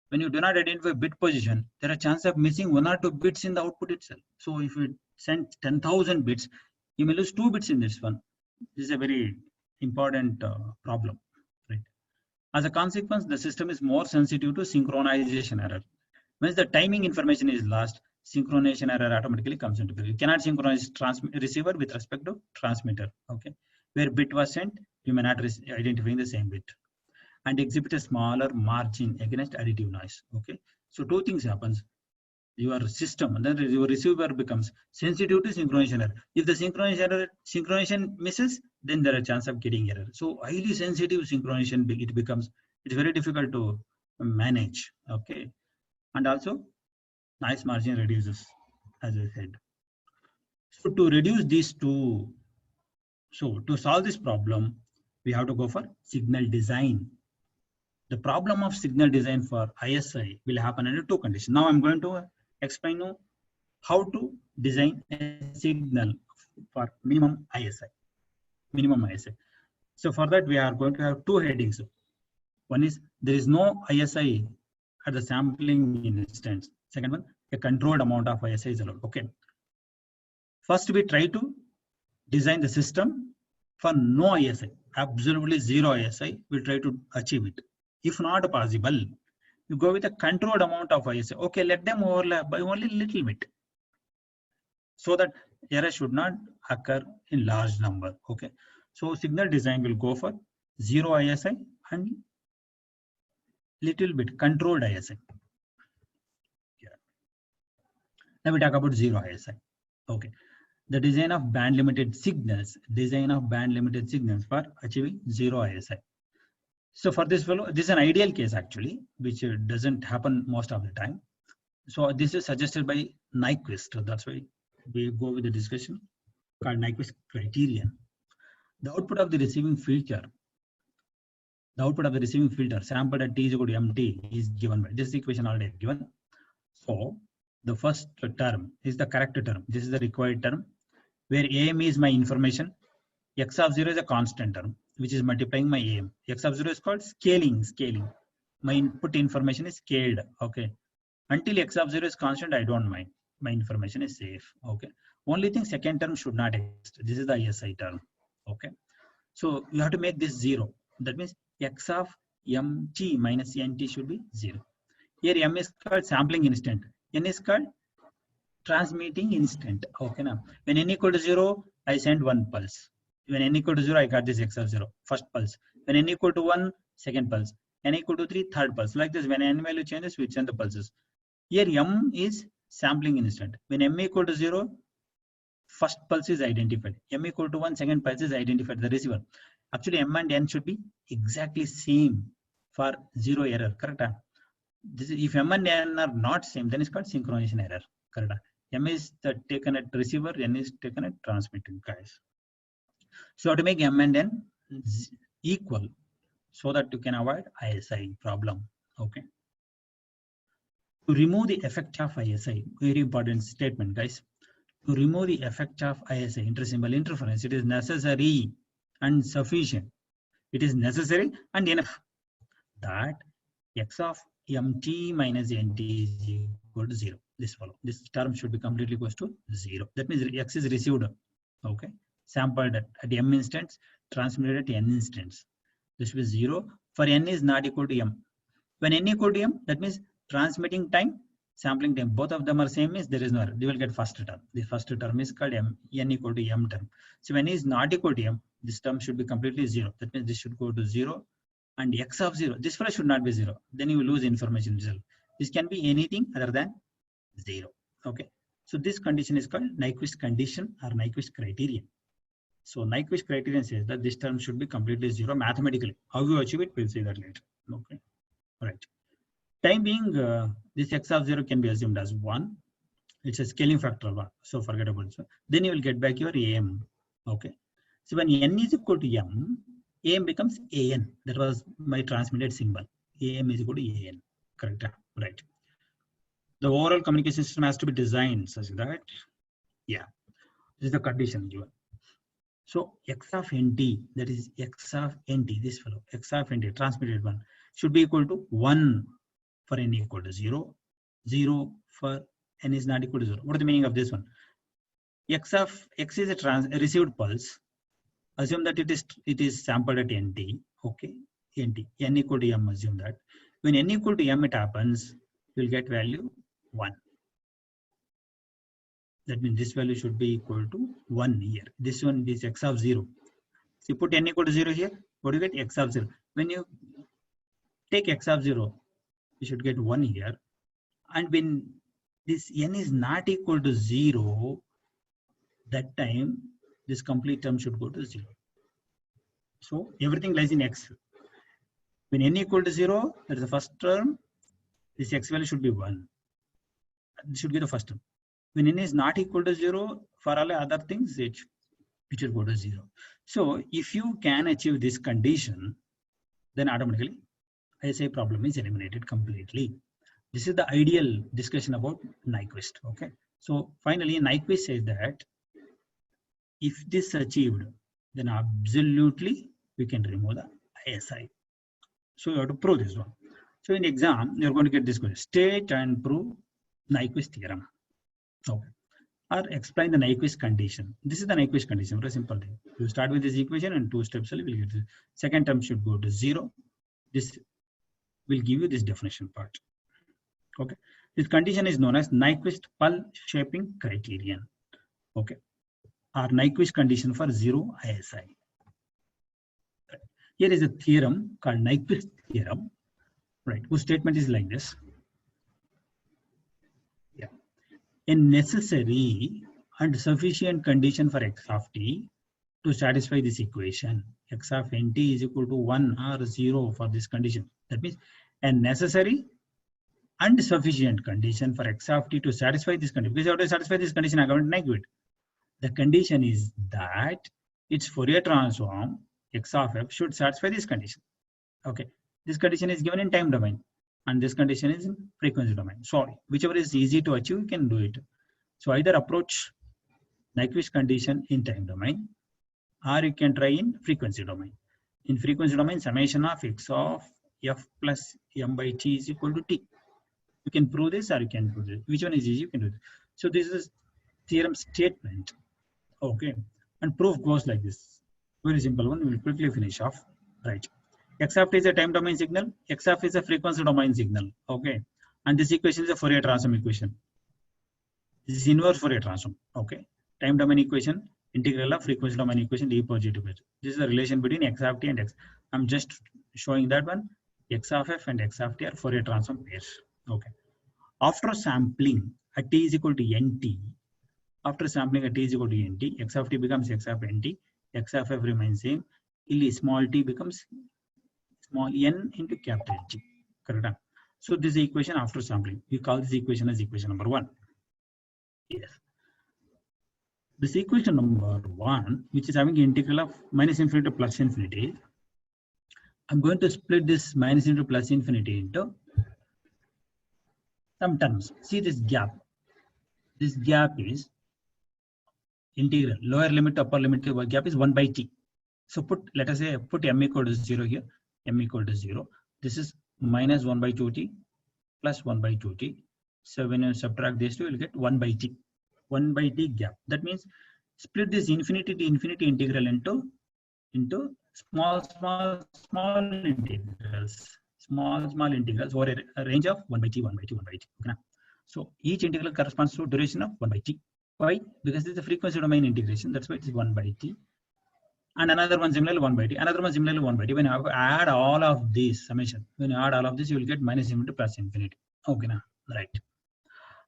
When you do not identify bit position, there are chances of missing 1 or 2 bits in the output itself. So if you send 10,000 bits, you may lose 2 bits in this one. This is a very important problem, right? As a consequence, the system is more sensitive to synchronization error. Once the timing information is lost, synchronization error automatically comes into play. You cannot synchronize receiver with respect to transmitter. Okay, where bit was sent, you may not identify the same bit, and exhibit a smaller margin against additive noise. Okay, so 2 things happens. Your system and then your receiver becomes sensitive to synchronization error. If the synchronization misses, then there are chance of getting error. So highly sensitive synchronization, it's very difficult to manage. Okay, and also noise margin reduces, as I said. So to reduce these two, so to solve this problem, we have to go for signal design. The problem of signal design for ISI will happen under 2 conditions. Now I'm going to explain you how to design a signal for minimum ISI. So for that, we are going to have 2 headings. One is there is no ISI at the sampling instance. Second one, a controlled amount of ISI is allowed. Okay. First, we try to design the system for no ISI, absolutely 0 ISI. We'll try to achieve it. If not possible, you go with a controlled amount of ISI. Okay, let them overlap by only little bit, so that error should not occur in large number. Okay, so signal design will go for 0 ISI and little bit controlled ISI. Yeah. Now we talk about 0 ISI. Okay, the design of band limited signals for achieving 0 ISI. So for this fellow, this is an ideal case actually, which doesn't happen most of the time. So this is suggested by Nyquist. That's why we go with the discussion called Nyquist criterion. The output of the receiving filter, sampled at t is equal to mt, is given by this equation already given. So the first term is the correct term. This is the required term, where AM is my information. X of 0 is a constant term, which is multiplying my AM. X of 0 is called scaling. My input information is scaled. Okay. Until X of 0 is constant, I don't mind. My information is safe. Okay. Only thing, second term should not exist. This is the ISI term. Okay. So you have to make this 0. That means X of mt minus nt should be 0. Here M is called sampling instant. N is called transmitting instant. Okay. Now, when n equal to 0, I send 1 pulse. When n equal to 0, I got this X of 0, first pulse. When n equal to 1, second pulse. N equal to 3, third pulse. Like this, when n value changes, we send the pulses. Here m is sampling instant. When m equal to 0, first pulse is identified. M equal to 1, second pulse is identified, the receiver. Actually, m and n should be exactly same for 0 error, correct? This is, if m and n are not same, then it's called synchronization error, correct? M is taken at receiver, n is taken at transmitting, guys. So to make m and n equal, so that you can avoid ISI problem, okay? To remove the effect of ISI, very important statement, guys. To remove the effect of ISI, intersymbol interference, it is necessary and sufficient. It is necessary and enough that x of mt minus nt is equal to 0. This term should be completely equal to 0. That means x is received, okay, sampled at m instance, transmitted at n instance. This will be 0 for n is not equal to m. When n equal to m, that means transmitting time, sampling time, both of them are same, means there is no error. They will get first term. The first term is called n equal to m term. So when n is not equal to m, this term should be completely 0. That means this should go to 0 and x of 0. This fellow should not be 0. Then you will lose information result. This can be anything other than 0. Okay. So this condition is called Nyquist condition or Nyquist criterion. So Nyquist criterion says that this term should be completely 0 mathematically. How you achieve it, we'll see that later. Okay. All right. Time being, this x of 0 can be assumed as 1. It's a scaling factor, so forget about it. Then you will get back your am. Okay. So when n is equal to m, am becomes an. That was my transmitted symbol. Am is equal to an. Correct. Right. The overall communication system has to be designed such that, yeah, this is the condition given. So x of nt, that is x of nt, this fellow, x of nt, transmitted one, should be equal to 1 for n equal to 0, 0 for n is not equal to 0. What is the meaning of this one? X is a received pulse. Assume that it is sampled at nt. Okay, nt, n equal to m. Assume that when n equal to m, it happens, you will get value 1. That means this value should be equal to 1 here. This one is x of 0. So you put n equal to 0 here. What do you get? X of 0. When you take x of 0, you should get 1 here. And when this n is not equal to 0, that time this complete term should go to 0. So everything lies in x. When n equal to 0, that is the first term. This x value should be 1. This should be the first term. When n is not equal to 0, for all other things, it should go to 0. So if you can achieve this condition, then automatically ISI problem is eliminated completely. This is the ideal discussion about Nyquist. Okay. So finally, Nyquist says that if this achieved, then absolutely we can remove the ISI. So you have to prove this one. So in exam, you're going to get this question: state and prove Nyquist theorem. Okay. Or explain the Nyquist condition. This is the Nyquist condition, very simple thing. You start with this equation and 2 steps, will get the second term should go to 0. This will give you this definition part. Okay. This condition is known as Nyquist pulse shaping criterion. Okay. Or Nyquist condition for 0 ISI. Here is a theorem called Nyquist theorem, right? Whose statement is like this. Yeah. A necessary and sufficient condition for x of t to satisfy this equation. X of nt is equal to 1 or 0 for this condition. That means a necessary and sufficient condition for x of t to satisfy this condition. Because you have to satisfy this condition, I can't negate it. The condition is that its Fourier transform x of f should satisfy this condition. Okay, this condition is given in time domain, and this condition is in frequency domain. So whichever is easy to achieve, you can do it. So either approach Nyquist condition in time domain, or you can try in frequency domain. In frequency domain, summation of x of f plus m by t is equal to t. You can prove this, or you can prove this. Which one is easy? You can do this. So this is theorem statement. Okay, and proof goes like this. Very simple one. We will quickly finish off. Right. X of t is a time domain signal. X of is a frequency domain signal. Okay, and this equation is a Fourier transform equation. This is inverse Fourier transform. Okay, time domain equation, integral of frequency domain equation, d positive. This is the relation between x of t and x. I'm just showing that one. X of f and x of t are Fourier transform pairs. Okay, After sampling at t is equal to nt, after sampling at t is equal to nt, x of t becomes x of nt, x of f remains same. Illi small t becomes small n into capital T. Correct? So this is the equation after sampling. We call this equation as equation number 1. Yes. This equation number 1, which is having integral of minus infinity to plus infinity, I'm going to split this minus into plus infinity into some terms. See this gap. This gap is integral. Lower limit to upper limit to gap is 1 by t. So let us say put m equal to 0 here. M equal to 0. This is minus 1 by 2t plus 1 by 2t. So when you subtract these two, you will get 1 by t. 1 by t gap. That means split this infinity to infinity integral into small integrals. Small integrals over a range of 1 by t, 1 by t, 1 by t. Okay. So each integral corresponds to duration of 1 by t. Why? Because this is the frequency domain integration. That's why it is 1 by t. And another one similarly 1 by t. Another one similarly 1 by t. When you add all of these summation, when you add all of this, you will get minus infinity plus infinity. Okay, now right.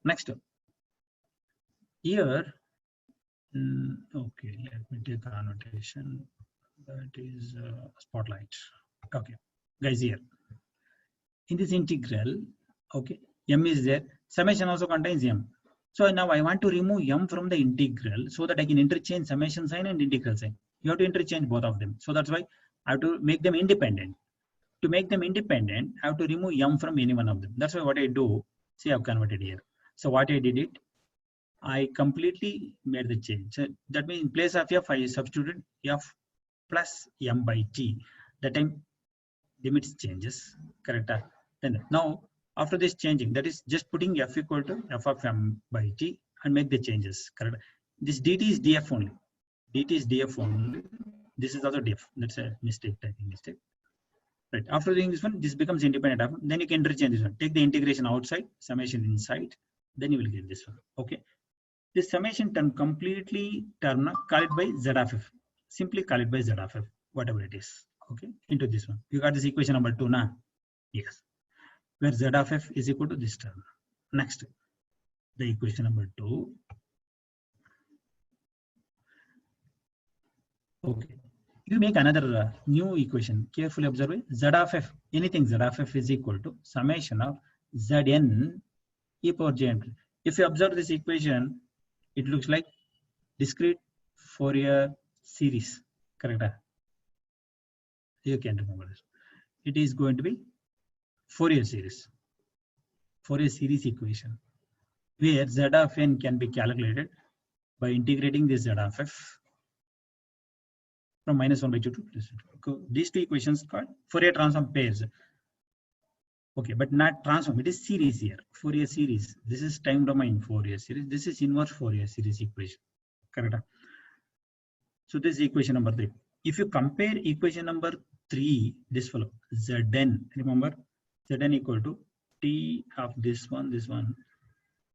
Next, here, okay, let me take a annotation. That is spotlight. Okay, guys, here in this integral, okay, m is there. Summation also contains m. So now I want to remove m from the integral so that I can interchange summation sign and integral sign. You have to interchange both of them. So that's why I have to make them independent. To make them independent, I have to remove m from any one of them. That's why what I do, see, I've converted here. So what I did it, I completely made the change. So that means in place of f, I substituted f plus m by t. That time limits changes. Correct? Then now after this changing, that is just putting f equal to f of m by t and make the changes. Correct? This dt is df only. Dt is df only. This is also df. That's a mistake, typing mistake. Right. After doing this one, this becomes independent. Then you can interchange this one. Take the integration outside, summation inside. Then you will get this one. Okay. This summation term completely call it by z of f. Simply call it by z of f, whatever it is. Okay. Into this one. You got this equation number 2 now? Yes. Where z of f is equal to this term. Next, the equation number 2. Okay. You make another new equation. Carefully observe it. Z of f, anything z of f is equal to summation of zn e power jn. If you observe this equation, it looks like discrete Fourier series. Correct? You can remember this. It is going to be Fourier series. Fourier series equation, where z of n can be calculated by integrating this z of f from minus 1 by 2 to plus 2. These two equations called Fourier transform pairs. Okay, but not transform, it is series here. Fourier series. This is time domain Fourier series. This is inverse Fourier series equation. Correct? So this is equation number 3. If you compare equation number 3, this fellow, Zn, remember, Zn equal to T of this one.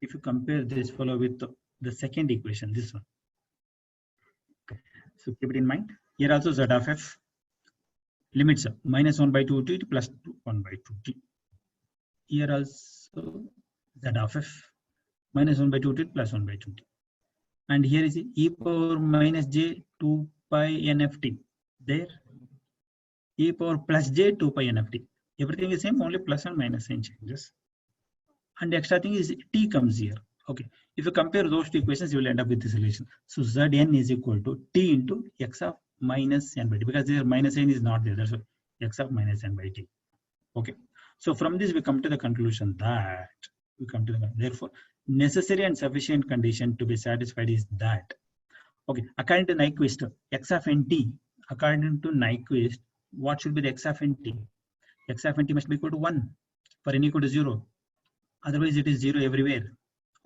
If you compare this fellow with the second equation, this one. Okay. So keep it in mind. Here also z of f limits minus 1 by 2t to plus 1 by 2t. Here also z of f minus 1 by 2t plus 1 by 2t. And here is e power minus j 2 pi nft. There e power plus j 2 pi nft. Everything is same, only plus and minus sign changes. And the extra thing is t comes here. Okay. If you compare those two equations, you will end up with this relation. So Zn is equal to t into x of minus n by t, because there minus n is not there. That's why x of minus n by t. Okay. So from this we come to the conclusion that therefore necessary and sufficient condition to be satisfied is that. Okay. According to Nyquist, x of nt. According to Nyquist, what should be the x of nt? X of nt must be equal to 1 for n equal to 0. Otherwise, it is 0 everywhere.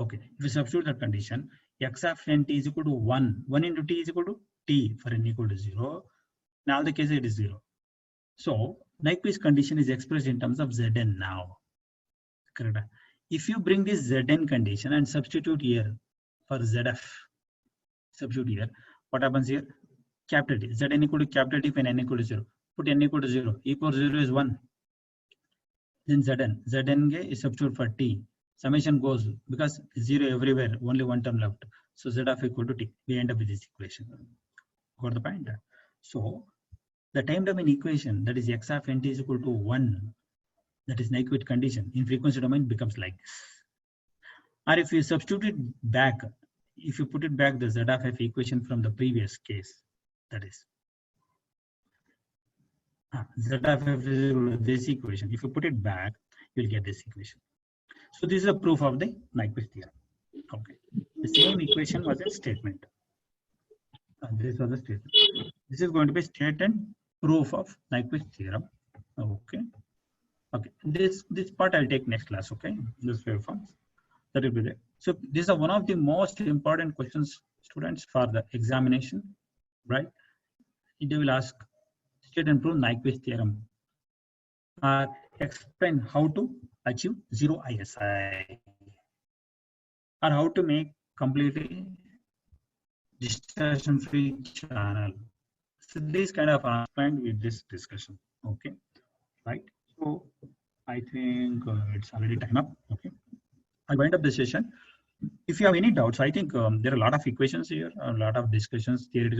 Okay. If you substitute that condition, x of nt is equal to 1. 1 into t is equal to t for n equal to 0. In all the cases, it is 0. So, Nyquist condition is expressed in terms of Zn now. Correct? If you bring this Zn condition and substitute here for Zf, substitute here, what happens here? Capital T. Zn equal to capital T when n equal to 0. Put n equal to 0. E power 0 is 1. Then Zn is substitute for t. summation goes because 0 everywhere, only one term left. So z of equal to t. We end up with this equation. Got the point? So the time domain equation, that is x of n t is equal to 1, that is Nyquist condition, in frequency domain becomes like this. Or if you substitute it back, if you put it back the z of f equation from the previous case, that is z of f is equal to this equation. If you put it back, you'll get this equation. So this is a proof of the Nyquist theorem. Okay, the same equation was a statement. This was a statement. This is going to be statement proof of Nyquist theorem. Okay. Okay. This part I'll take next class. Okay. This waveforms that will be there. So this is one of the most important questions, students, for the examination, right? They will ask state and prove Nyquist theorem, or explain how to achieve zero ISI, or how to make completely distortion-free channel. So this kind of explained with this discussion. Okay, right? So I think it's already time up. Okay, I wind up the session. If you have any doubts, I think there are a lot of equations here, a lot of discussions, theoretical